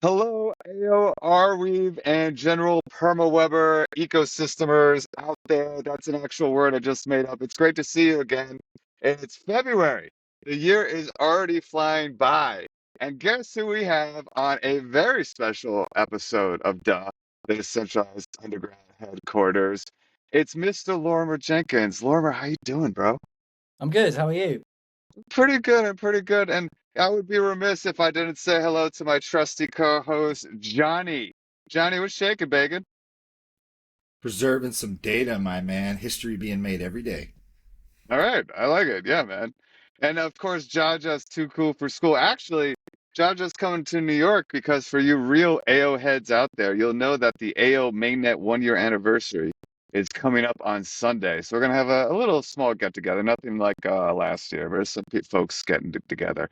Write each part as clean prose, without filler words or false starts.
Hello, AO, Arweave, and general perma-Weber ecosystemers out there. That's an actual word I just made up. It's great to see you again. It's February. The year is already flying by. And guess who we have on a very special episode of the Decentralized Underground Headquarters? It's Mr. Lorimer Jenkins. Lorimer, how you doing, bro? I'm good. How are you? Pretty good. I'm pretty good. And I would be remiss if I didn't say hello to my trusty co-host, Johnny. Johnny, what's shaking, bacon? Preserving some data, my man. History being made every day. All right, I like it. Yeah, man. And of course, Jaja's too cool for school. Actually, Jaja's coming to New York because for you real AO heads out there, you'll know that the AO mainnet 1 year anniversary is coming up on Sunday. So we're gonna have a little small get together, nothing like last year, but some folks getting together.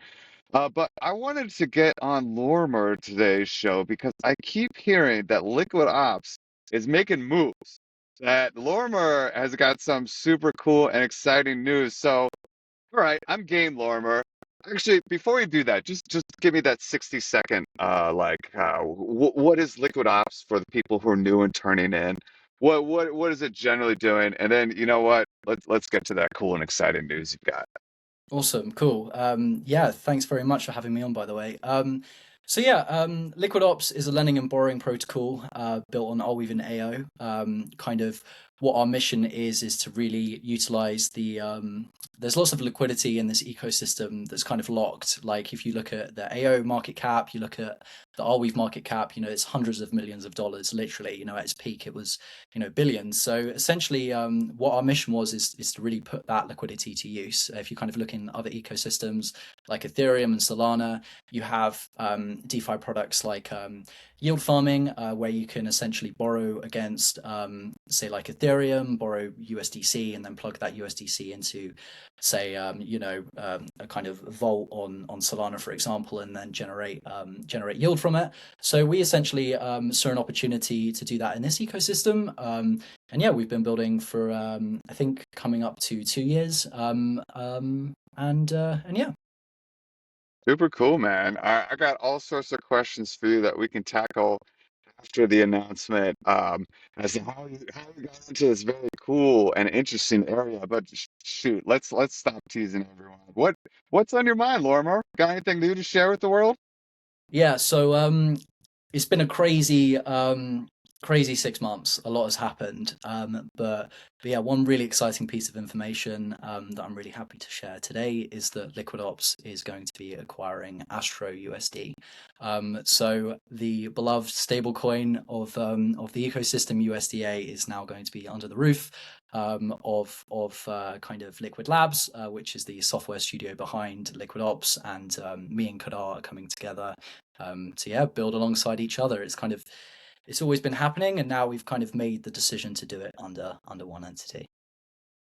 But I wanted to get on Lorimer today's show because I keep hearing that Liquid Ops is making moves. That Lorimer has got some super cool and exciting news. So, all right, I'm game, Lorimer. Actually, before we do that, just give me that 60-second what is Liquid Ops for the people who are new and turning in? What is it generally doing? And then you know what? Let's get to that cool and exciting news you've got. Awesome, cool. Yeah, thanks very much for having me on, by the way. LiquidOps is a lending and borrowing protocol built on Arweave and AO. Kind of what our mission is to really utilize there's lots of liquidity in this ecosystem that's kind of locked. Like if you look at the AO market cap, you look at the Arweave market cap, it's hundreds of millions of dollars, literally. At its peak, it was, billions. So essentially, what our mission is to really put that liquidity to use. If you kind of look in other ecosystems like Ethereum and Solana, you have DeFi products like yield farming, where you can essentially borrow against, say, like Ethereum, borrow USDC, and then plug that USDC into, say, a kind of vault on Solana, for example, and then generate yield from it. So we essentially saw an opportunity to do that in this ecosystem. And yeah, we've been building for I think coming up to 2 years. And yeah. Super cool, man. I got all sorts of questions for you that we can tackle after the announcement, as to how you got into this very cool and interesting area. But shoot, let's stop teasing everyone. What's on your mind, Lorimer? Got anything new to share with the world? Yeah, so it's been a crazy 6 months. A lot has happened. But yeah, one really exciting piece of information that I'm really happy to share today is that LiquidOps is going to be acquiring AstroUSD. So the beloved stablecoin of the ecosystem USDA is now going to be under the roof of kind of Liquid Labs, which is the software studio behind LiquidOps, and me and Kadar are coming together to build alongside each other. It's always been happening, and now we've kind of made the decision to do it under one entity.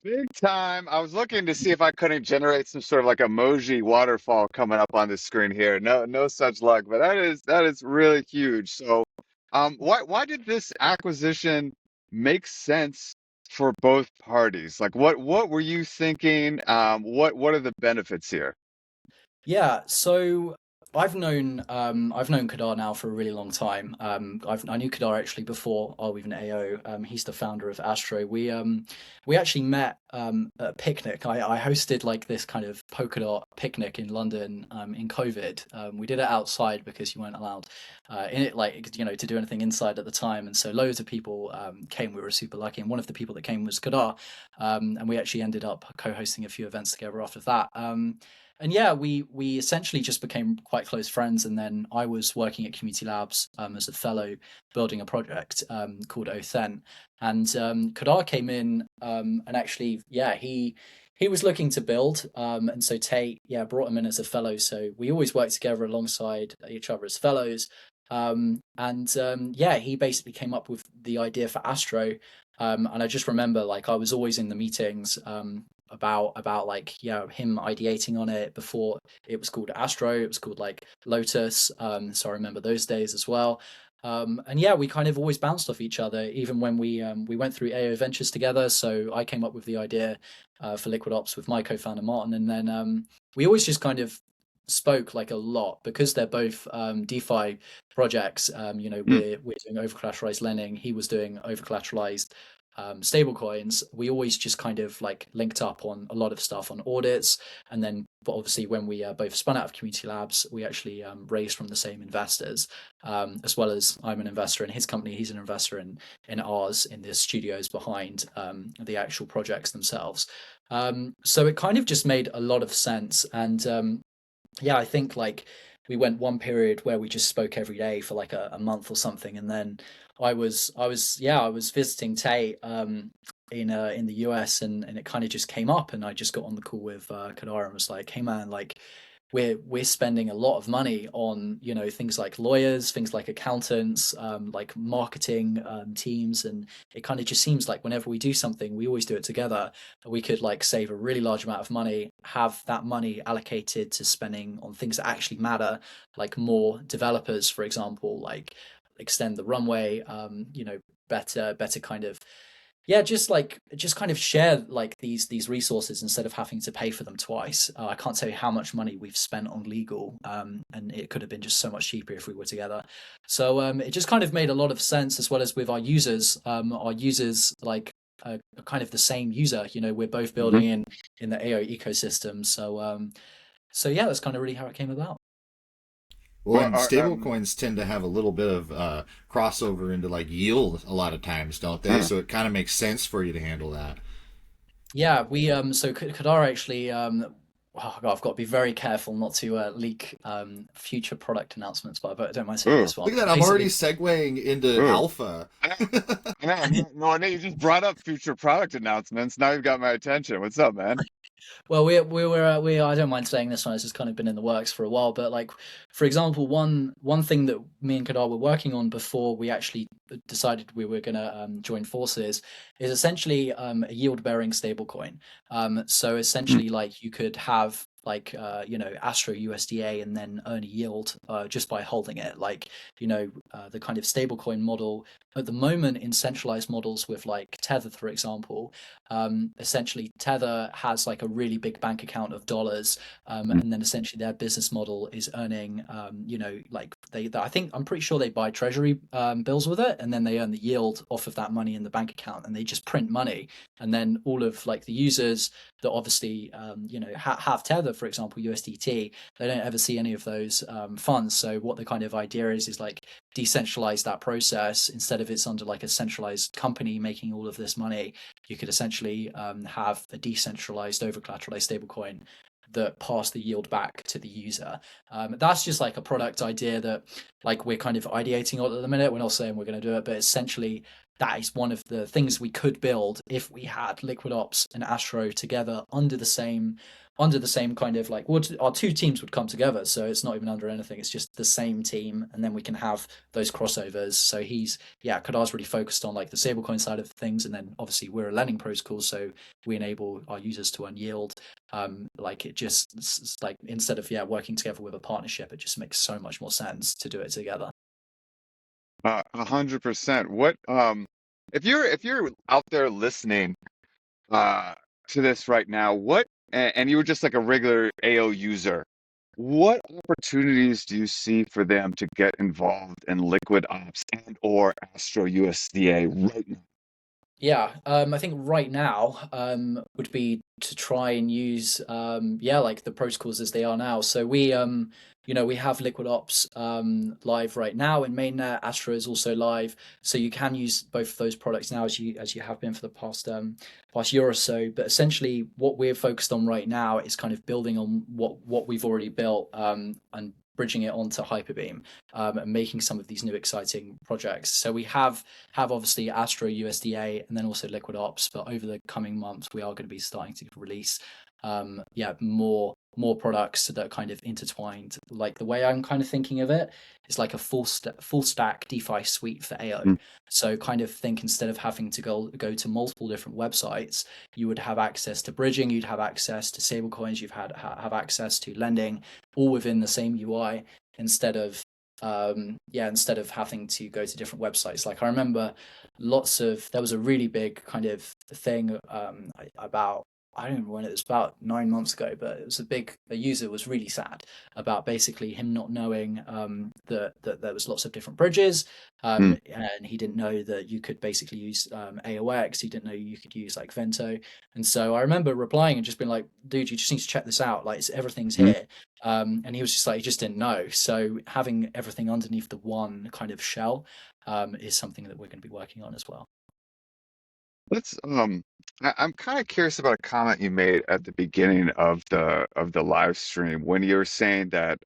Big time. I was looking to see if I couldn't generate some sort of like emoji waterfall coming up on the screen here. No such luck, but that is really huge. So, why did this acquisition make sense for both parties? Like, what were you thinking? What are the benefits here? Yeah, so I've known Kadar now for a really long time. I knew Kadar actually before Arweave and AO. He's the founder of Astro. We actually met at a picnic. I hosted like this kind of polka dot picnic in London in COVID. We did it outside because you weren't allowed in it, like, to do anything inside at the time. And so loads of people came. We were super lucky, and one of the people that came was Kadar. And we actually ended up co-hosting a few events together after that. And yeah, we essentially just became quite close friends. And then I was working at Community Labs as a fellow, building a project called Othen. And Kadar came in, and actually, yeah, he was looking to build, and so Tate, yeah, brought him in as a fellow. So we always worked together alongside each other as fellows. Yeah, he basically came up with the idea for Astro. And I just remember, like, I was always in the meetings about like, yeah, him ideating on it before it was called Astro. It was called like Lotus. So I remember those days as well. And yeah, we kind of always bounced off each other, even when we went through AO Ventures together. So I came up with the idea for Liquid Ops with my co-founder Martin, and then we always just kind of spoke like a lot because they're both DeFi projects. Mm. We're doing over collateralized lending. He was doing over collateralized stable coins. We always just kind of like linked up on a lot of stuff on audits, and then but obviously when we both spun out of Community Labs, we actually raised from the same investors, as well as I'm an investor in his company. He's an investor in ours, in the studios behind the actual projects themselves. So it kind of just made a lot of sense. And yeah, I think like we went one period where we just spoke every day for like a month or something, and then I was visiting Tate in the US, and it kind of just came up, and I just got on the call with Kadar and was like, hey man, like we're spending a lot of money on things like lawyers, things like accountants, like marketing teams, and it kind of just seems like whenever we do something, we always do it together. We could like save a really large amount of money, have that money allocated to spending on things that actually matter, like more developers, for example, like extend the runway, better kind of yeah, just kind of share like these resources instead of having to pay for them twice. I can't tell you how much money we've spent on legal, and it could have been just so much cheaper if we were together. So it just kind of made a lot of sense, as well as with our users. Our users like are kind of the same user. We're both Mhm. building in the AO ecosystem. So yeah, that's kind of really how it came about. Well, Well, and stable coins tend to have a little bit of crossover into like yield a lot of times, don't they? mm. So it kind of makes sense for you to handle that. Yeah, we so Kadar actually oh God, I've got to be very careful not to leak future product announcements, but I don't mind saying Ooh, this one. Look at that. I'm already Basically, segueing into ooh. alpha. No, no, you just brought up future product announcements. Now you've got my attention. What's up, man? well, we I don't mind saying this one. It's just kind of been in the works for a while. But like, for example, one thing that me and Kadar were working on before we actually decided we were going to join forces is essentially a yield bearing stablecoin. So Mm. essentially, like you could have like Astro USDA and then earn a yield just by holding it. Like the kind of stablecoin model at the moment in centralized models with like Tether, for example. Essentially Tether has like a really big bank account of dollars, Mm. and then essentially their business model is earning, like I think I'm pretty sure they buy treasury bills with it, and then they earn the yield off of that money in the bank account, and they just print money, and then all of like the users that obviously have Tether, for example USDT, they don't ever see any of those funds. So what the kind of idea is like decentralize that process. Instead of it's under like a centralized company making all of this money, you could essentially have a decentralized over collateralized stablecoin that pass the yield back to the user. That's just like a product idea that like we're kind of ideating on at the minute. We're not saying we're going to do it, but essentially that is one of the things we could build if we had LiquidOps and Astro together under the same kind of like our two teams would come together. So it's not even under anything. It's just the same team, and then we can have those crossovers. So Kadar's really focused on like the stablecoin side of things, and then obviously we're a lending protocol, so we enable our users to earn yield. Like it just it's like instead of working together with a partnership, it just makes so much more sense to do it together. 100%. If you're out there listening uh to this right now, and you were just like a regular AO user, what opportunities do you see for them to get involved in Liquid Ops and or Astro USDA right now? Yeah, I think right now would be to try and use like the protocols as they are now. So we have LiquidOps live right now in mainnet. Astra is also live, so you can use both of those products now as you have been for the past year or so. But essentially, what we're focused on right now is kind of building on what we've already built and bridging it onto Hyperbeam, and making some of these new exciting projects. So we have obviously Astro USDA and then also Liquid Ops. But over the coming months, we are going to be starting to release, more products that are kind of intertwined. Like the way I'm kind of thinking of it is like a full stack DeFi suite for AO. Mm. So kind of think instead of having to go to multiple different websites, you would have access to bridging, you'd have access to stablecoins, have access to lending, all within the same UI instead of having to go to different websites. Like I remember there was a really big kind of thing about I don't remember when it was, about 9 months ago, but it was a user was really sad about basically him not knowing that there was lots of different bridges, Mm, and he didn't know that you could basically use AOX. He didn't know you could use like Vento, and so I remember replying and just being like, "Dude, you just need to check this out. Like, everything's mm. here." And he was just like, he just didn't know. So having everything underneath the one kind of shell is something that we're going to be working on as well. Let's I'm kind of curious about a comment you made at the beginning of the live stream when you were saying that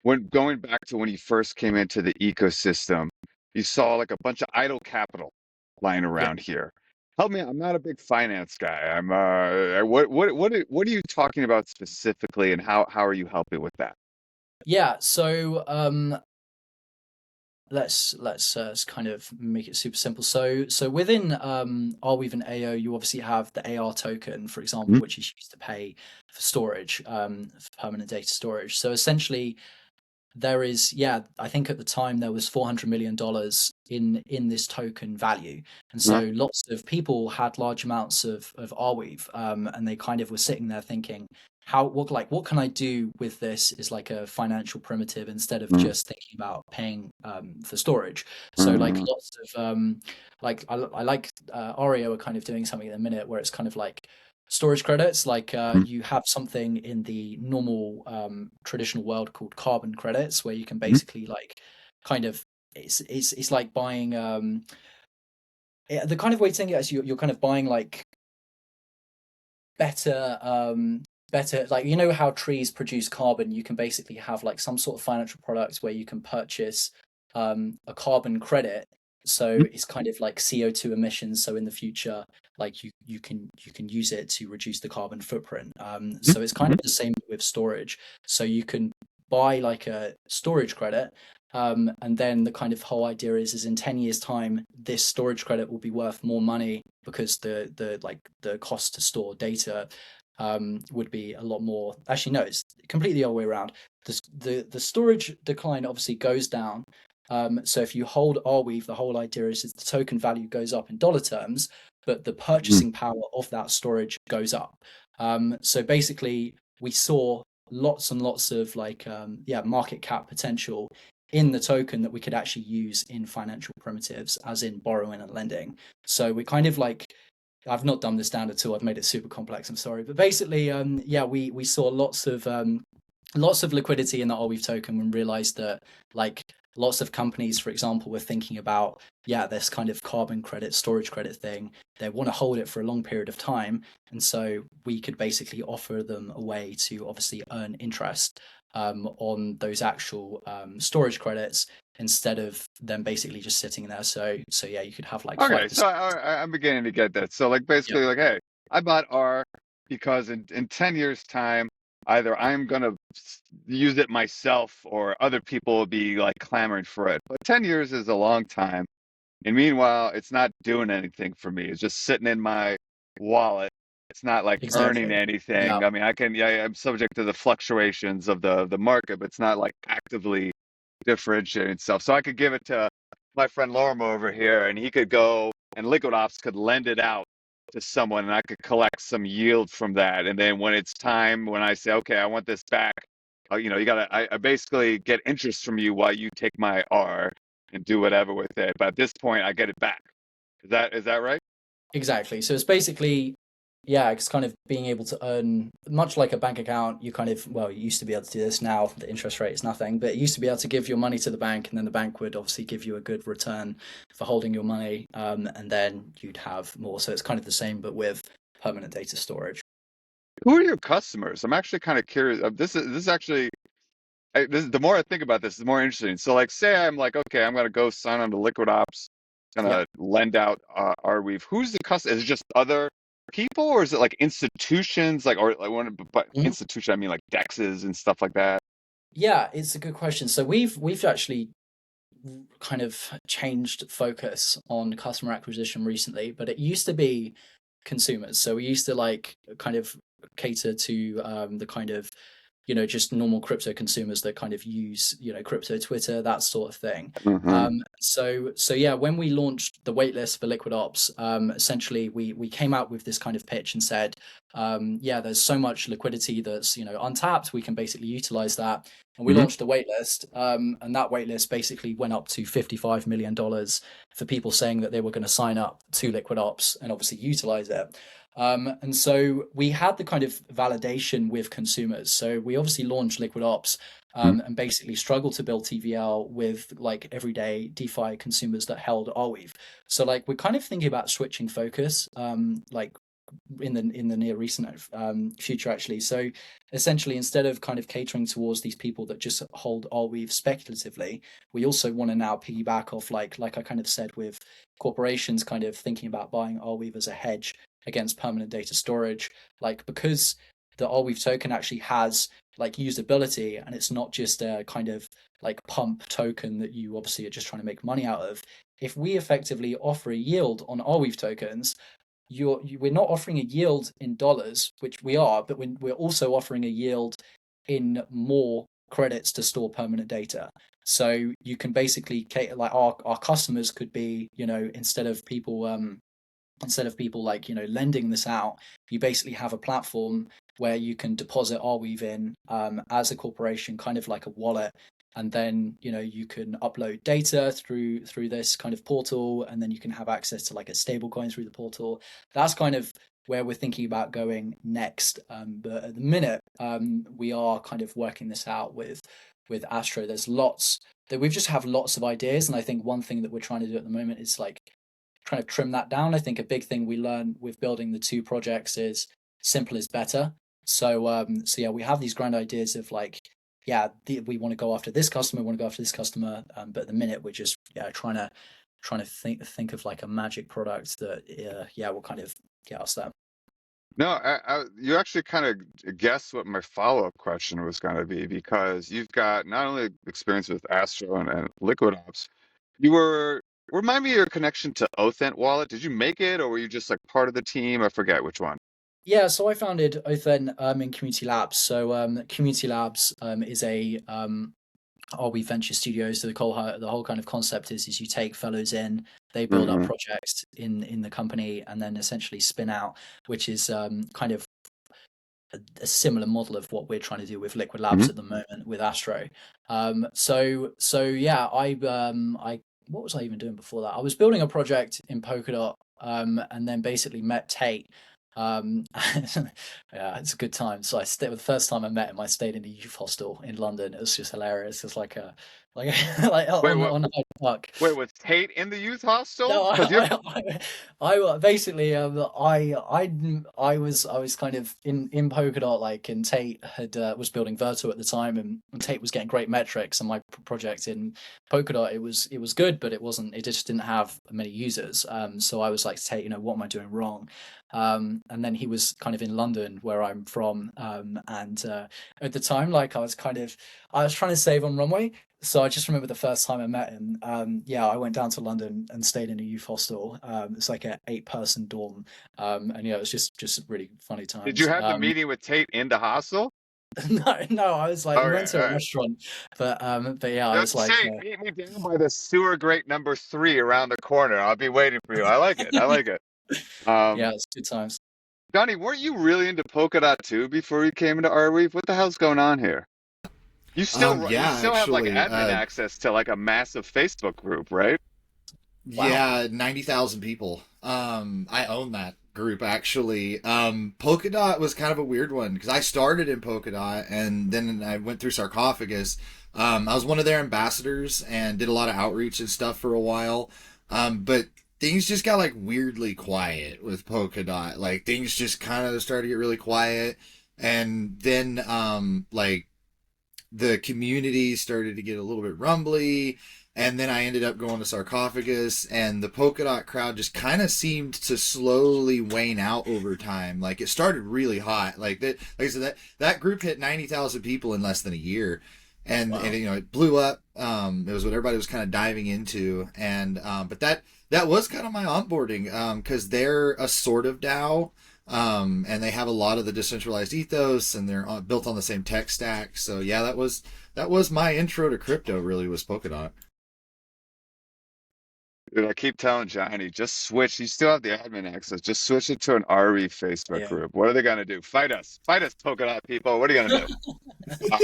when going back to when you first came into the ecosystem, you saw like a bunch of idle capital lying Yeah. around here. Help me, I'm not a big finance guy. I'm what are you talking about specifically, and how are you helping with that? Yeah, so let's kind of make it super simple. So within Arweave and AO, you obviously have the AR token, for example, Mhm, which is used to pay for storage, for permanent data storage. So essentially, there is, yeah, I think at the time there was $400 million in this token value, and uh, so lots of people had large amounts of Arweave, and they kind of were sitting there thinking, what can I do with this is like a financial primitive instead of uh, just thinking about paying for storage. So like uh, lots of like I like Oreo are kind of doing something at the minute where it's kind of like storage credits, like mm, you have something in the normal traditional world called carbon credits, where you can mm, basically like kind of it's like buying the kind of way to think it is you're kind of buying like better better, like, you know how trees produce carbon. You can basically have like some sort of financial products where you can purchase a carbon credit, so mm, it's kind of like CO2 emissions, so in the future like you can use it to reduce the carbon footprint. mm, So it's kind mhm. of the same with storage, so you can buy like a storage credit, and then the kind of whole idea is in 10 years time this storage credit will be worth more money because the like the cost to store data would be a lot more. Actually, no, it's completely the other way around. The storage decline obviously goes down. So if you hold Arweave, the whole idea is the token value goes up in dollar terms, but the Mm. purchasing power of that storage goes up. So basically, we saw lots and lots of like yeah, market cap potential in the token that we could actually use in financial primitives, as in borrowing and lending. So we kind of like, I've not done this down at all. I've made it super complex. I'm sorry, but basically, yeah, we saw lots of liquidity in the Arweave token and realized that like lots of companies, for example, were thinking about, yeah, this kind of carbon credit, storage credit thing. They want to hold it for a long period of time, and so we could basically offer them a way to obviously earn interest on those actual storage credits instead of them basically just sitting there. So yeah, you could have like Okay, five so percent. I'm beginning to get that. So like Yeah, basically like, hey, I bought R because in 10 years time, either I'm gonna use it myself or other people will be like clamoring for it. But 10 years is a long time. And meanwhile, it's not doing anything for me. It's just sitting in my wallet. It's not like earning exactly. Yeah, anything. I mean, yeah, I'm subject to the fluctuations of the market, but it's not like actively differentiating itself. So I could give it to my friend Lorimer over here, and he could go and LiquidOps could lend it out to someone, and I could collect some yield from that. And then when it's time, when I say, okay, I want this back, you gotta, I basically get interest from you while you take my R and do whatever with it. But at this point, I get it back. Is that right? exactly. So it's basically, yeah, it's kind of being able to earn, much like a bank account. You kind of, well, you used to be able to do this. Now the interest rate is nothing, but it used to be able to give your money to the bank, and then the bank would obviously give you a good return for holding your money, and then you'd have more. So it's kind of the same, but with permanent data storage. Who are your customers? I'm actually kind of curious. This is actually the more I think about this, the more interesting. So, like, say I'm like, okay, I'm gonna go sign on to LiquidOps, Yeah. gonna lend out Arweave. Who's the customer? Is it just other people, or is it like institutions, like, or like when, but Mhm. institution, I mean like dexes and stuff like that? Yeah, it's a good question. So we've actually kind of changed focus on customer acquisition recently, but it used to be consumers. So we used to like kind of cater to the kind of, just normal crypto consumers that kind of use, crypto Twitter, that sort of thing. Uh-huh. So yeah, when we launched the waitlist for LiquidOps, essentially we came out with this kind of pitch and said, yeah, there's so much liquidity that's untapped. We can basically utilize that, and we Hmm. launched a waitlist, and that waitlist basically went up to $55 million for people saying that they were going to sign up to LiquidOps and obviously utilize it. And so we had the kind of validation with consumers. So we obviously launched LiquidOps, and basically struggled to build TVL with like everyday DeFi consumers that held Arweave. So like we're kind of thinking about switching focus, like in the near recent future actually. So essentially, instead of kind of catering towards these people that just hold Arweave speculatively, we also want to now piggyback off like I kind of said with corporations kind of thinking about buying Arweave as a hedge against permanent data storage, like because the Arweave token actually has like usability and it's not just a kind of like pump token that you obviously are just trying to make money out of. If we effectively offer a yield on Arweave tokens, we're not offering a yield in dollars, which we are, but we're also offering a yield in more credits to store permanent data. So you can basically like our customers could be, instead of people like lending this out, you basically have a platform where you can deposit Arweave in as a corporation, kind of like a wallet, and then you can upload data through this kind of portal, and then you can have access to like a stablecoin through the portal. That's kind of where we're thinking about going next. But at the minute, we are kind of working this out with Astro. There's lots that we've just have lots of ideas, and I think one thing that we're trying to do at the moment is like trying to trim that down. I think a big thing we learned with building the two projects is simple is better. So yeah, we have these grand ideas of like, yeah, we want to go after this customer, we want to go after this customer, but at the minute we're just trying to think of like a magic product that will kind of get us there. No, you actually kind of guessed what my follow-up question was going to be, because you've got not only experience with Astro and LiquidOps, you were, remind me of your connection to Othent Wallet. Did you make it, or were you just like part of the team? I forget which one. Yeah, so I founded Othen in Community Labs. So Community Labs is a are we venture studios. So the whole kind of concept is you take fellows in, they build up Hmm. projects in the company, and then essentially spin out, which is kind of a similar model of what we're trying to do with Liquid Labs Hmm. at the moment with Astro. So yeah, I what was I even doing before that? I was building a project in Polkadot, and then basically met Tate. Yeah, it's a good time. So I stayed the first time I met him. I stayed in a youth hostel in London. It was just hilarious. It's like a like like Wait, on Hyde Park. wait, was Tate in the youth hostel? No, Because you're, I basically I was kind of in Polkadot, like, and Tate had was building Verto at the time, and Tate was getting great metrics, and my project in Polkadot, it was good, but it just didn't have many users. So I was like, Tate, what am I doing wrong? And then he was kind of in London, where I'm from, and at the time, like, I was trying to save on Runway. So I just remember the first time I met him. Yeah, I went down to London and stayed in a youth hostel. It's like an 8-person dorm, and yeah, it was just really funny did you times. have the meeting with Tate in the hostel? No, I was like, we Okay, went to all a right. restaurant, but yeah, I was Just like, say, meet me down by the sewer grate number 3 around the corner. I'll be waiting for you. I like it. I like it. yeah, Um, it's good times. Johnny, weren't you really into Polkadot too before you came into Arweave? What the hell's going on here? You Yeah, still have like actually, admin access to like a massive Facebook group, right? Wow. yeah, 90,000 people. I own that group actually. Polkadot was kind of a weird one because I started in Polkadot and then I went through Sarcophagus. I was one of their ambassadors and did a lot of outreach and stuff for a while. But things just got like weirdly quiet with Polkadot. Like things just kind of started to get really quiet. And then, like the community started to get a little bit rumbly, and then I ended up going to Sarcophagus, and the Polkadot crowd just kind of seemed to slowly wane out over time. Like it started really hot, like that. Like I said, that group hit 90,000 people in less than a year, and Wow. it blew up. It was what everybody was kind of diving into, and but that was kind of my onboarding, because they're a sort of DAO. And they have a lot of the decentralized ethos, and they're built on the same tech stack. So yeah, that was my intro to crypto. Really, was Polkadot. Dude, I keep telling Johnny, just switch. You still have the admin access. Just switch it to an Arweave Facebook Yeah. group. What are they gonna do? Fight us. Fight us, polka dot people. What are you gonna do? Uh,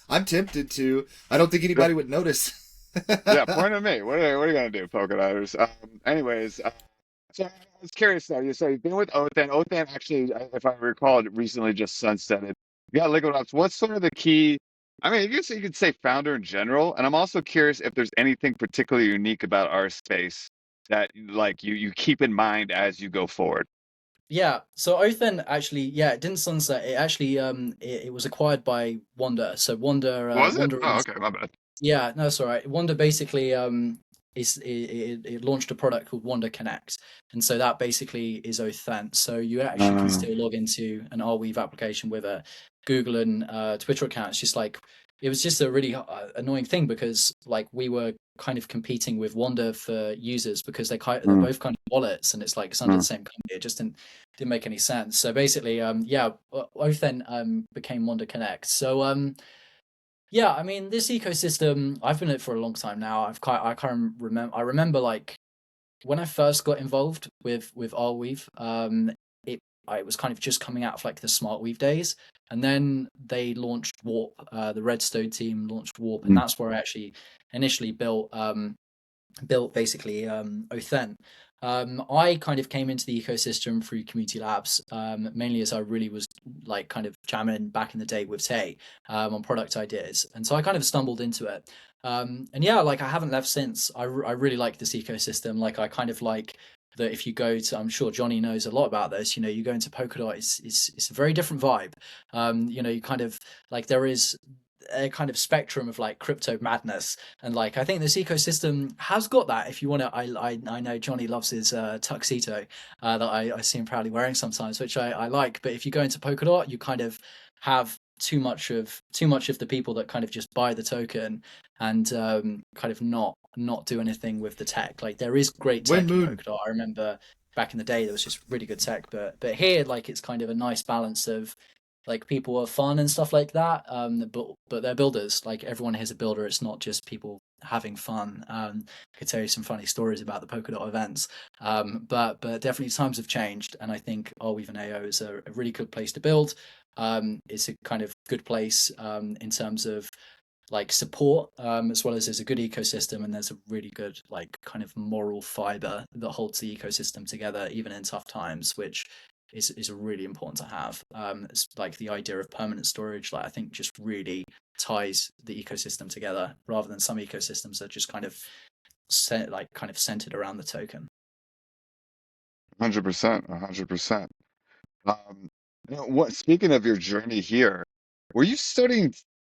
I'm tempted to. I don't think anybody would notice. yeah, point at me. What are you gonna do, polka dotters? Anyways, so I was curious though. So you've been with Othan. Othan actually, if I recall, it recently just sunsetted. You got LiquidOps. What's sort of the key? I mean, you could say founder in general, and I'm also curious if there's anything particularly unique about our space that like you keep in mind as you go forward. Yeah, so Othen actually, yeah, it didn't sunset. It actually, it was acquired by Wanda. So Was it? Wanda Oh, is, okay, my bad. yeah, no, that's all right. Wanda basically, it launched a product called Wanda Connect, and so that basically is Othen. So you actually can Uh, still log into an Arweave application with a Google and Twitter account. It's just like it was just a really annoying thing because like we were kind of competing with Wanda for users because they're mm, both kind of wallets and it's like it's under mm, the same company. It just didn't make any sense. So basically, yeah, Othen became Wanda Connect. So yeah, I mean, this ecosystem, I've been in it for a long time now. I can't remember. I remember like when I first got involved with Arweave, I was kind of just coming out of like the Smart Weave days, and then they launched Warp. The Redstone team launched Warp, and mm, that's where I actually initially built basically Othen. I kind of came into the ecosystem through community labs, mainly as I really was like kind of jamming back in the day with Tay on product ideas, and so I kind of stumbled into it. And yeah, like I haven't left since. I really like this ecosystem. Like I kind of like that if you go to, I'm sure Johnny knows a lot about this. You know, you go into Polkadot, it's a very different vibe. You know, you kind of like there is a kind of spectrum of like crypto madness, and like I think this ecosystem has got that. If you want to, I know Johnny loves his tuxedo that I see him proudly wearing sometimes, which I like. But if you go into Polkadot, you kind of have too much of the people that kind of just buy the token and kind of not do anything with the tech. Like there is great When tech in Moon. Polkadot. I remember back in the day there was just really good tech, but here like it's kind of a nice balance of like people are fun and stuff like that, but they're builders. Like everyone here's a builder. It's not just people having fun. I could tell you some funny stories about the Polkadot events, but definitely times have changed, and I think Arweave and AO is a really good place to build. It's a kind of good place in terms of like support, as well as there's a good ecosystem and there's a really good like kind of moral fiber that holds the ecosystem together even in tough times, which is really important to have. It's like the idea of permanent storage, like I think just really ties the ecosystem together rather than some ecosystems that just kind of kind of centered around the token. 100%, 100%. Um, what? Speaking of your journey here, were you studying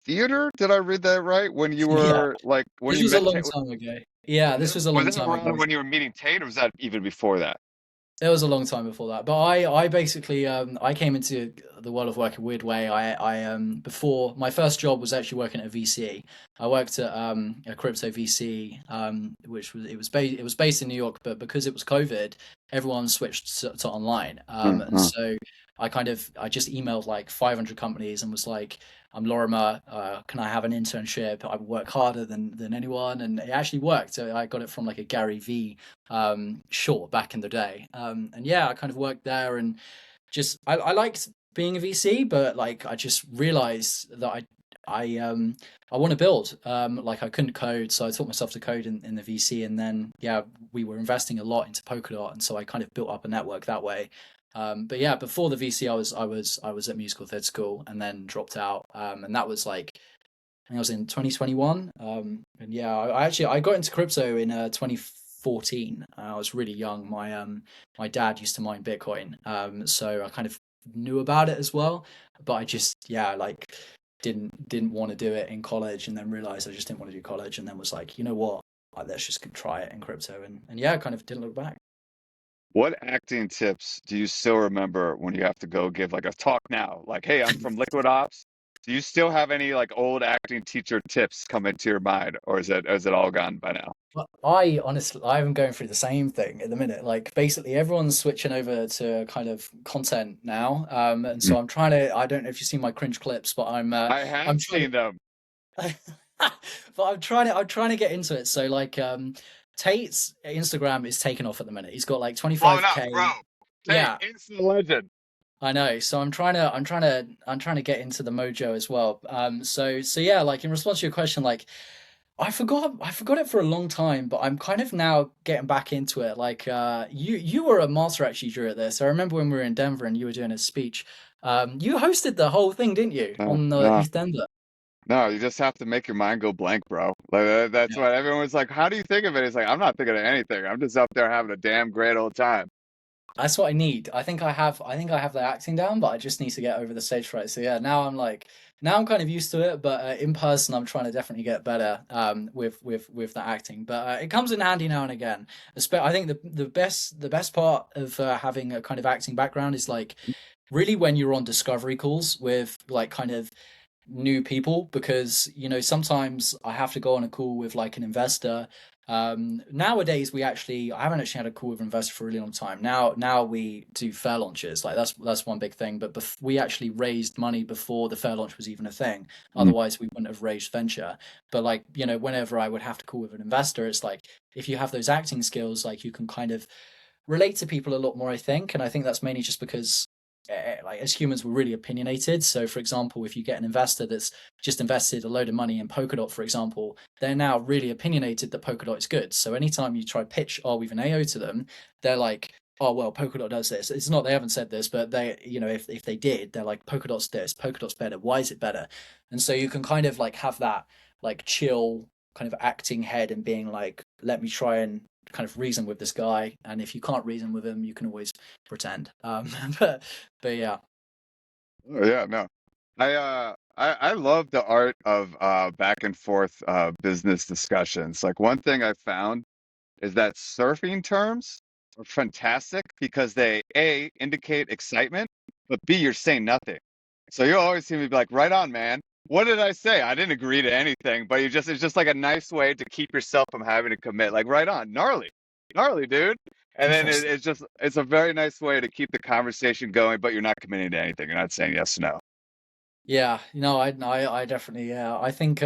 theater? Did I read that right? When you Yeah, were like when this you was a met long Tate, time ago. Yeah, this was a was long that time ago. around when you were meeting Tate, or was that even before that? It was a long time before that, but I basically I came into the world of work a weird way. I before my first job was actually working at a VC. I worked at a crypto VC, which was based in New York, but because it was COVID, everyone switched to online. And Uh-huh. so I just emailed like 500 companies and was like, I'm Lorimer. Can I have an internship? I work harder than anyone, and it actually worked. So I got it from like a Gary V short back in the day. And yeah, I kind of worked there and just I liked being a VC, but like I just realized that I want to build. Like I couldn't code, so I taught myself to code in the VC, and then yeah, we were investing a lot into Polkadot, and so I kind of built up a network that way. But yeah, before the VC, I was at musical theatre school, and then dropped out, and that was like I think I was in 2021. And yeah, I got into crypto in 2014. I was really young. My dad used to mine Bitcoin, so I kind of knew about it as well. But I just yeah like didn't want to do it in college, and then realized I just didn't want to do college, and then was like, you know what, like, let's just try it in crypto, and yeah, I kind of didn't look back. What acting tips do you still remember when you have to go give like a talk now? Like, hey, I'm from LiquidOps. Do you still have any like old acting teacher tips come into your mind, or is it all gone by now? But I honestly, I'm going through the same thing at the minute. Like basically, everyone's switching over to kind of content now, and Mm. so I'm trying to. I don't know if you've seen my cringe clips, but I I'm have trying seen them. to, but I'm trying to get into it. So like, Tate's Instagram is taken off at the minute. He's got like Blowing up, 25K. bro. Tate, Yeah, instant legend. I know. So I'm trying to get into the mojo as well. So yeah, like in response to your question, like I forgot it for a long time, but I'm kind of now getting back into it. Like you were a master actually during this. I remember when we were in Denver and you were doing a speech. You hosted the whole thing, didn't you, on No, East Denver? no, you just have to make your mind go blank, bro. Like that's Yeah. what everyone's like. How do you think of it? It's like I'm not thinking of anything. I'm just up there having a damn great old time. That's what I need. I think I have the acting down, but I just need to get over the stage fright. So yeah, now I'm kind of used to it, but in person I'm trying to definitely get better with the acting. But it comes in handy now and again. I think the best part of having a kind of acting background is like really when you're on discovery calls with like kind of new people, because sometimes I have to go on a call with like an investor. Nowadays I haven't actually had a call with an investor for a really long time. Now we do fair launches, like that's one big thing, but we actually raised money before the fair launch was even a thing. Mm. Otherwise we wouldn't have raised venture. But like whenever I would have to call with an investor, it's like if you have those acting skills, like you can kind of relate to people a lot more, I think. And I think that's mainly just because like as humans we're really opinionated. So for example, if you get an investor that's just invested a load of money in Polkadot, for example, they're now really opinionated that Polkadot is good. So anytime you try pitch Arweave an AO to them, they're like, oh well, Polkadot does this. It's not, they haven't said this, but they, if they did, they're like, Polkadot's this, Polkadot's better, why is it better? And so you can kind of like have that like chill kind of acting head and being like, let me try and kind of reason with this guy, and if you can't reason with him you can always pretend. But yeah. Oh, yeah, no. I love the art of back and forth business discussions. Like one thing I found is that surfing terms are fantastic because they A, indicate excitement, but B, you're saying nothing. So you always seem to be like, right on, man. What did I say? I didn't agree to anything, but it's just like a nice way to keep yourself from having to commit. Like, right on, gnarly, gnarly, dude. And then Interesting. it's a very nice way to keep the conversation going, but you're not committing to anything. You're not saying yes or no. Yeah, I definitely, yeah, I think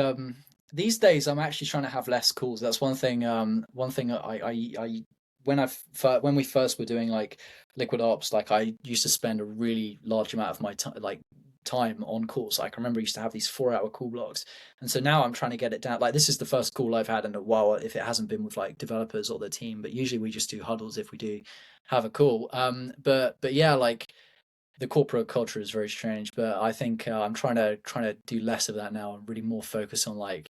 these days I'm actually trying to have less calls. That's one thing I when we first were doing like LiquidOps, like I used to spend a really large amount of my time on calls. Like I remember I used to have these 4 hour call blocks, and so now I'm trying to get it down. Like this is the first call I've had in a while if it hasn't been with like developers or the team, but usually we just do huddles if we do have a call. But yeah, like the corporate culture is very strange, but I think I'm trying to do less of that now and really more focus on like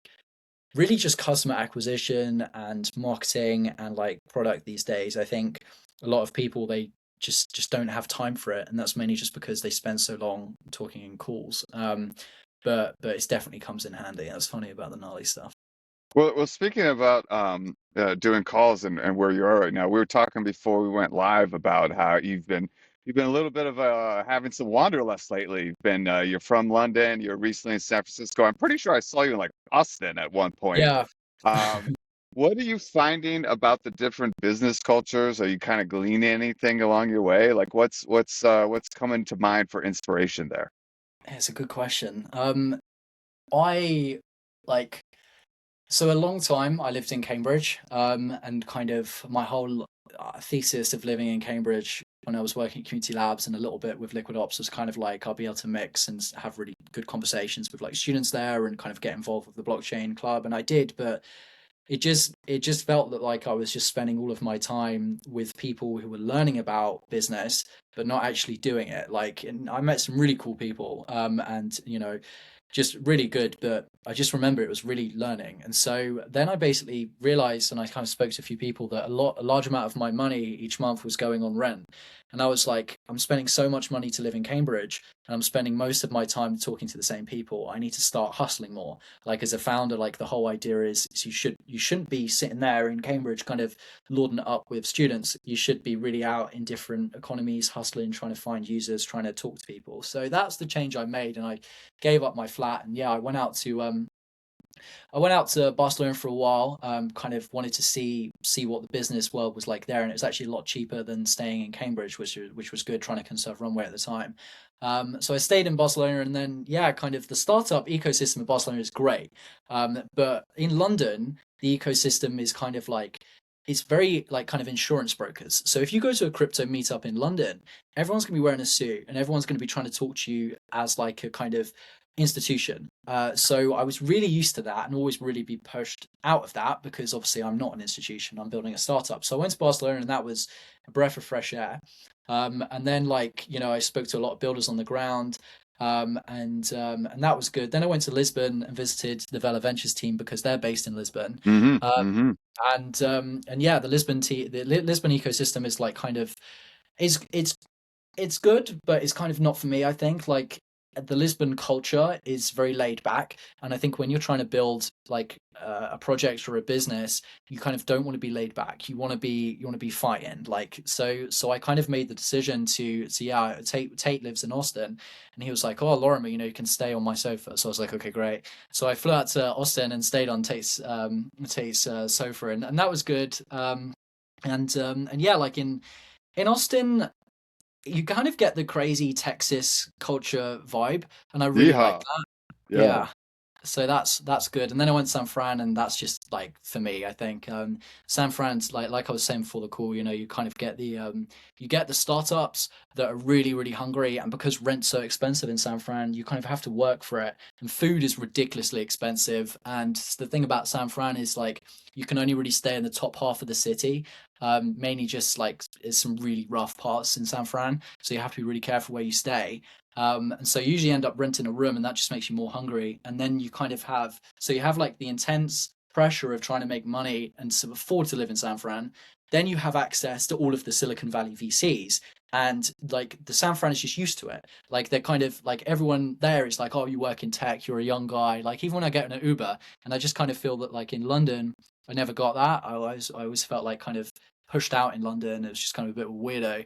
really just customer acquisition and marketing and like product these days. I think a lot of people they just don't have time for it, and that's mainly just because they spend so long talking in calls. But it definitely comes in handy. That's funny about the gnarly stuff. Well, speaking about doing calls and where you are right now, we were talking before we went live about how you've been a little bit of having some wanderlust lately. You've been you're from London, you're recently in San Francisco. I'm pretty sure I saw you in like Austin at one point. Yeah. Um, what are you finding about the different business cultures? Are you kind of gleaning anything along your way? Like what's coming to mind for inspiration there? It's a good question. I like So a long time I lived in Cambridge, and kind of my whole thesis of living in Cambridge when I was working at community labs and a little bit with LiquidOps was kind of like I'll be able to mix and have really good conversations with like students there and kind of get involved with the blockchain club, and I did, but it just felt that like I was just spending all of my time with people who were learning about business but not actually doing it. Like, and I met some really cool people, and just really good, but I just remember it was really learning. And so then I basically realized, and I kind of spoke to a few people, that a large amount of my money each month was going on rent. And I was like, I'm spending so much money to live in Cambridge, and I'm spending most of my time talking to the same people. I need to start hustling more. Like as a founder, like the whole idea is you shouldn't be sitting there in Cambridge kind of lording it up with students. You should be really out in different economies, hustling, trying to find users, trying to talk to people. So that's the change I made, and I gave up my flat, and yeah, I went out to Barcelona for a while. Kind of wanted to see what the business world was like there, and it was actually a lot cheaper than staying in Cambridge, which was good, trying to conserve runway at the time. So I stayed in Barcelona, and then yeah, kind of the startup ecosystem of Barcelona is great, but in London the ecosystem is kind of like it's very like kind of insurance brokers. So if you go to a crypto meetup in London, everyone's going to be wearing a suit and everyone's going to be trying to talk to you as like a kind of institution. So I was really used to that and always really be pushed out of that because obviously I'm not an institution. I'm building a startup. So I went to Barcelona and that was a breath of fresh air. And then like, you know, I spoke to a lot of builders on the ground. And that was good. Then I went to Lisbon and visited the Vela Ventures team because they're based in Lisbon. Mm-hmm. Uh, Mm-hmm. and yeah, the Lisbon ecosystem is like kind of it's good, but it's kind of not for me. I think like the Lisbon culture is very laid back, and I think when you're trying to build like a project or a business, you kind of don't want to be laid back. You want to be fighting. Like so I kind of made the decision to yeah. Tate lives in Austin, and he was like, oh Lorimer, you know, you can stay on my sofa. So I was like, okay, great. So I flew out to Austin and stayed on Tate's sofa, and that was good. And yeah, like in Austin, you kind of get the crazy Texas culture vibe, and I really like Yeehaw. that. Yeah. Yeah. So that's good. And then I went to San Fran, and that's just like for me, I think San Fran's like I was saying before the call, you know, you kind of get the startups that are really really hungry, and because rent's so expensive in San Fran, you kind of have to work for it, and food is ridiculously expensive. And the thing about San Fran is like you can only really stay in the top half of the city. Mainly just like it's some really rough parts in San Fran, so you have to be really careful where you stay. And so you usually end up renting a room, and that just makes you more hungry. And then you kind of have, so you have like the intense pressure of trying to make money and to afford to live in San Fran. Then you have access to all of the Silicon Valley VCs. And like the San Fran is just used to it. Like they're kind of like everyone there is like, oh, you work in tech, you're a young guy. Like even when I get in an Uber, and I just kind of feel that like in London, I never got that. I always felt like kind of pushed out in London. It was just kind of a bit of a weirdo.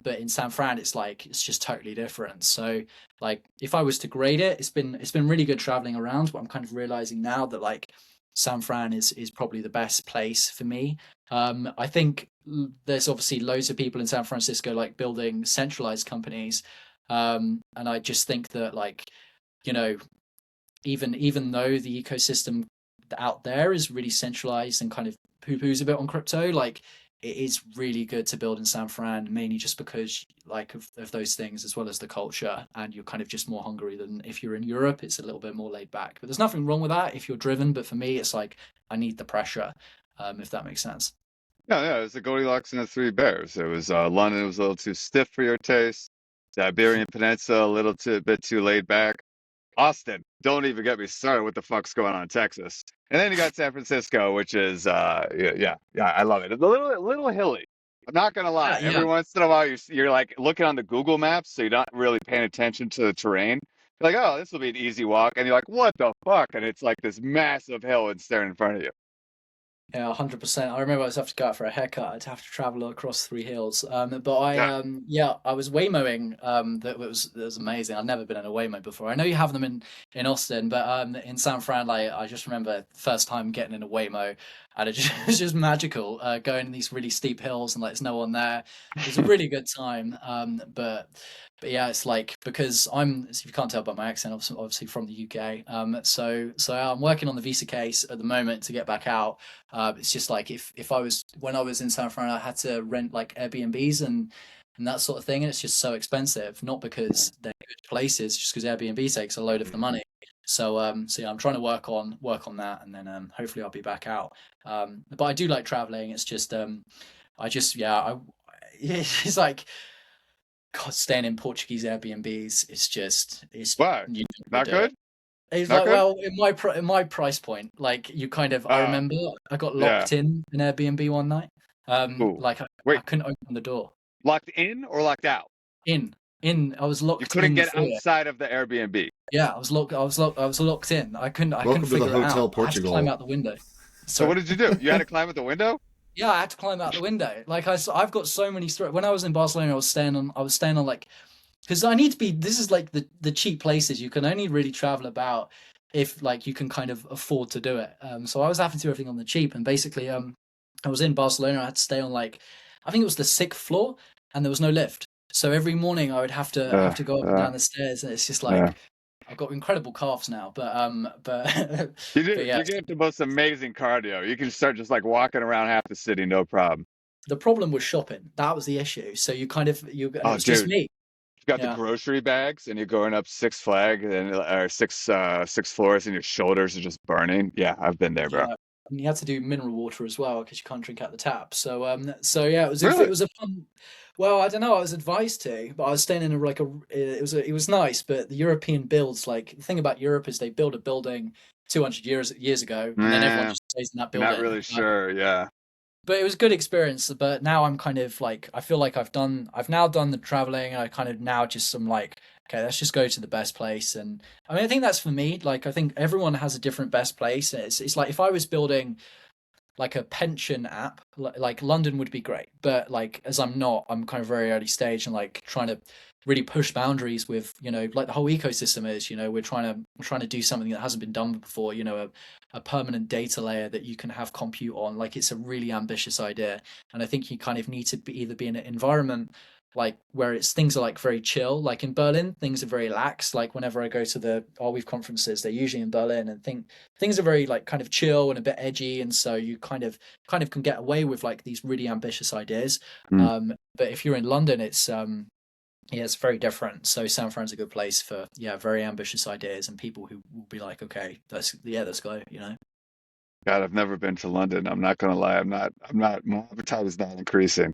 But in San Fran, it's like it's just totally different. So like if I was to grade it, it's been really good traveling around, but I'm kind of realizing now that like San Fran is probably the best place for me. I think there's obviously loads of people in San Francisco like building centralized companies, and I just think that like you know even though the ecosystem out there is really centralized and kind of poo-poos a bit on crypto, like it is really good to build in San Fran, mainly just because like of those things as well as the culture, and you're kind of just more hungry than if you're in Europe. It's a little bit more laid back, but there's nothing wrong with that if you're driven. But for me, it's like I need the pressure, if that makes sense. Yeah, yeah, it was the Goldilocks and the Three Bears. It was London was a little too stiff for your taste. The Iberian Peninsula a little too bit too laid back. Austin, don't even get me started. What the fuck's going on in Texas? And then you got San Francisco, which is yeah, I love it. It's a little hilly. I'm not gonna lie. Yeah, yeah. Every once in a while, you're like looking on the Google Maps, so you're not really paying attention to the terrain. You're like, oh, this will be an easy walk, and you're like, what the fuck? And it's like this massive hill and staring in front of you. Yeah, 100%. I remember I was have to go out for a haircut. I'd have to travel across three hills. But Yeah. yeah, I was Waymoing. That was amazing. I've never been in a Waymo before. I know you have them in Austin, but in San Fran, like I just remember first time getting in a Waymo, and it just, it's just magical. Going in these really steep hills and like there's no one there. It was a really good time. But yeah, it's like because if you can't tell by my accent, obviously from the UK. So I'm working on the visa case at the moment to get back out. It's just like if I was when I was in San Fran, I had to rent like Airbnbs and that sort of thing, and it's just so expensive. Not because they're good places, just because Airbnb takes a load of the money. So yeah, I'm trying to work on that, and then hopefully I'll be back out. But I do like traveling. It's just I just yeah I it's like God, staying in Portuguese Airbnbs. It's Why? you never Not do it. good? It's Not like, good? well, in my price point, like you kind of, I Uh, remember I got yeah. locked in an Airbnb one night. Ooh. Like I Wait, couldn't open the door. locked in or locked out? I was You locked couldn't in get for it. outside of the Airbnb. Yeah, I was locked in. I couldn't Welcome to the figure it out. Hotel I had to climb Portugal. out the window. So what Sorry. did you do? You had to climb out the window? Yeah, I had to climb out the window. Like I've got so many stories. When I was in Barcelona, I was staying on like because I need to be. This is like the cheap places you can only really travel about if like you can kind of afford to do it. So I was having to do everything on the cheap, and basically, I was in Barcelona. I had to stay on like, I think it was the sixth floor, and there was no lift. So every morning I would have to Uh, go up and uh, down the stairs, and it's just uh. like I've got incredible calves now, but You do. but yeah, You get the most amazing cardio. You can start just like walking around half the city, no problem. the problem was shopping. That was the issue. So and it Oh, was just dude, me. you got the Yeah. grocery bags, and you're going up Six Flag and or six floors, and your shoulders are just burning. Yeah, I've been there, bro. Yeah, and you had to do mineral water as well because you can't drink out the tap. So yeah, it Really? was a fun. Well, I don't know. I was advised to, but I was staying in it was nice. But the European builds, like the thing about Europe is they build a building 200 years ago, and then everyone Nah, just stays in that you're not building. really sure. Yeah. But it was a good experience. But now I'm kind of like I feel like I've now done the traveling. I kind of now just am like, okay, let's just go to the best place. And I mean, I think that's for me. Like I think everyone has a different best place. It's like if I was building like a pension app, like London would be great, but like as I'm not, I'm kind of very early stage and like trying to really push boundaries with, like the whole ecosystem is, we're trying to do something that hasn't been done before, a permanent data layer that you can have compute on. Like it's a really ambitious idea, and I think you kind of need to either be in an environment like where it's things are like very chill. Like in Berlin, things are very lax. Like whenever I go to the Arweave conferences, they're usually in Berlin, and things are very like kind of chill and a bit edgy, and so you kind of can get away with like these really ambitious ideas. Mm. But if you're in London, yeah, it's very different. So San Fran's a good place for very ambitious ideas and people who will be like, okay, let's go. God, I've never been to London. I'm not gonna lie. I'm not. My appetite is not increasing.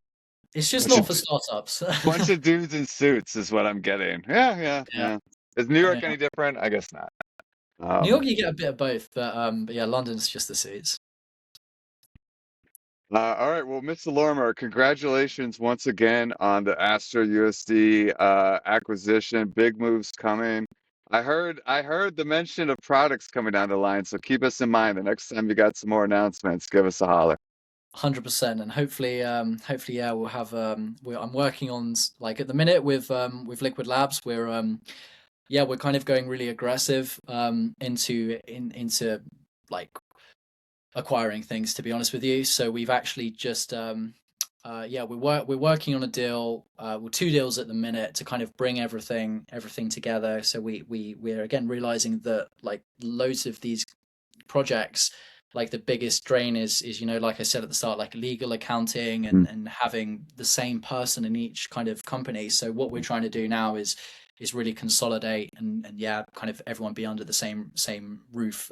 It's just Bunch not of for startups. bunch of dudes in suits is what I'm getting. Yeah, yeah, Yeah, yeah. Is New York yeah. any different? I guess not. New Um, York, you get a bit of both, but yeah, London's just the suits. all right. Well, Mr. Lorimer, congratulations once again on the AstroUSD acquisition. Big moves coming. I heard the mention of products coming down the line, so keep us in mind. The next time you got some more announcements, give us a holler. 100%, and hopefully, yeah, we'll have I'm working on like at the minute with Liquid Labs, we're kind of going really aggressive into like acquiring things, to be honest with you. So we've actually just we're working on a deal, well, two deals at the minute to kind of bring everything together. So we're again realizing that like loads of these projects, like the biggest drain is like I said at the start, like legal accounting Mm. and having the same person in each kind of company. So what we're trying to do now is really consolidate and yeah, kind of everyone be under the same roof,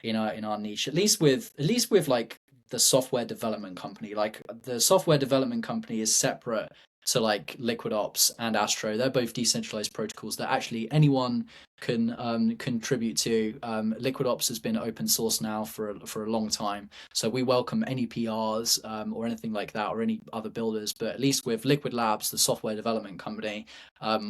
in our niche, at least with like the software development company. Like the software development company is separate to like LiquidOps and Astro. They're both decentralized protocols that actually anyone can contribute to. LiquidOps has been open source now for a long time, so we welcome any PRs or anything like that or any other builders. But at least with Liquid Labs, the software development company,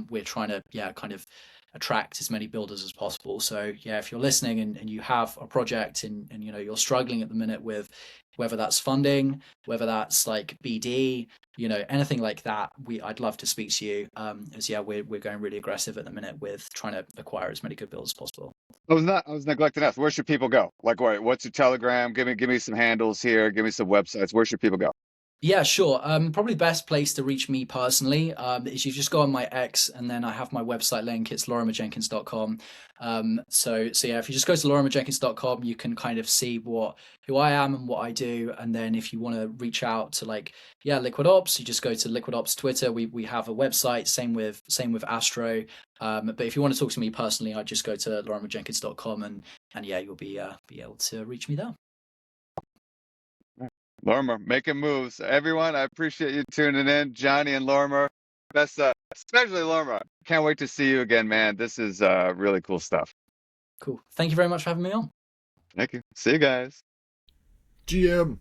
we're trying to kind of attract as many builders as possible. So yeah, if you're listening and you have a project and you're struggling at the minute with whether that's funding, whether that's like BD, anything like that, I'd love to speak to you. As yeah, we're going really aggressive at the minute with trying to acquire as many good builds as possible. I was neglecting to ask. Where should people go? Like, what's your Telegram? Give me some handles here. Give me some websites. Where should people go? Yeah, sure. Probably best place to reach me personally is you just go on my X, and then I have my website link. It's lorimerjenkins.com. So yeah, if you just go to lorimerjenkins.com, you can kind of see who I am and what I do. And then if you want to reach out to like LiquidOps, you just go to LiquidOps Twitter. We have a website. Same with Astro. But if you want to talk to me personally, I just go to lorimerjenkins.com and yeah, you'll be able to reach me there. Lorimer, making moves. Everyone, I appreciate you tuning in. Johnny and Lorimer, best, especially Lorimer. Can't wait to see you again, man. This is really cool stuff. Cool. Thank you very much for having me on. Thank you. See you guys. GM.